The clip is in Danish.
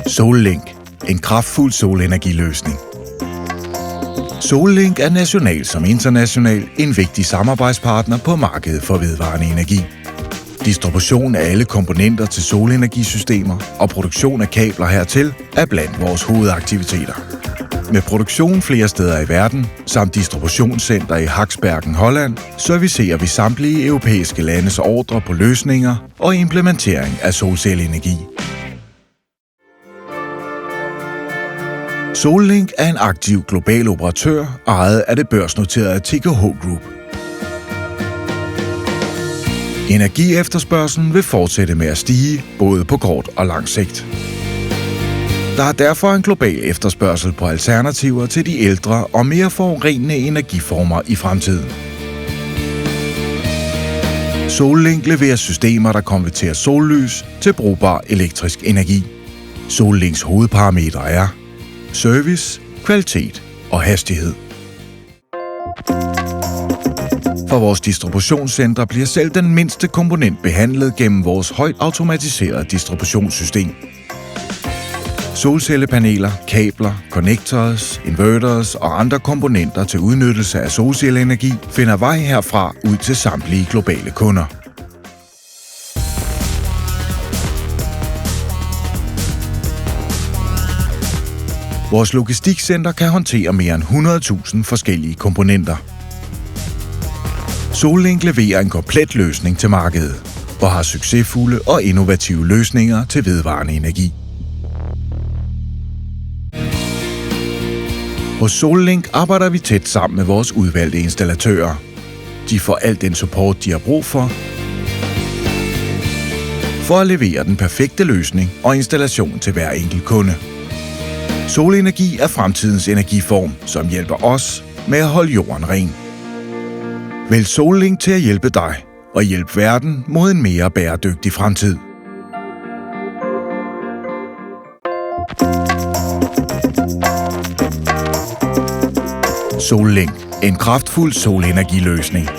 Sollink. En kraftfuld solenergiløsning. Sollink er national som international en vigtig samarbejdspartner på markedet for vedvarende energi. Distribution af alle komponenter til solenergisystemer og produktion af kabler hertil er blandt vores hovedaktiviteter. Med produktion flere steder i verden, samt distributionscenter i Haksbergen, Holland, servicerer vi samtlige europæiske landes ordrer på løsninger og implementering af solcelleenergi. Sollink er en aktiv global operatør, ejet af det børsnoterede TKH Group. Energiefterspørgslen vil fortsætte med at stige, både på kort og lang sigt. Der er derfor en global efterspørgsel på alternativer til de ældre og mere forurenende energiformer i fremtiden. Sollink leverer systemer, der konverterer sollys til brugbar elektrisk energi. Sollinks hovedparametre er service, kvalitet og hastighed. For vores distributionscenter bliver selv den mindste komponent behandlet gennem vores højt automatiserede distributionssystem. Solcellepaneler, kabler, connectors, inverters og andre komponenter til udnyttelse af solcelleenergi finder vej herfra ud til samtlige globale kunder. Vores logistikcenter kan håndtere mere end 100.000 forskellige komponenter. Sollink leverer en komplet løsning til markedet og har succesfulde og innovative løsninger til vedvarende energi. Hos Sollink arbejder vi tæt sammen med vores udvalgte installatører. De får al den support, de har brug for at levere den perfekte løsning og installation til hver enkelt kunde. Solenergi er fremtidens energiform, som hjælper os med at holde jorden ren. Vælg Sollink til at hjælpe dig og hjælpe verden mod en mere bæredygtig fremtid. Sollink. En kraftfuld solenergiløsning.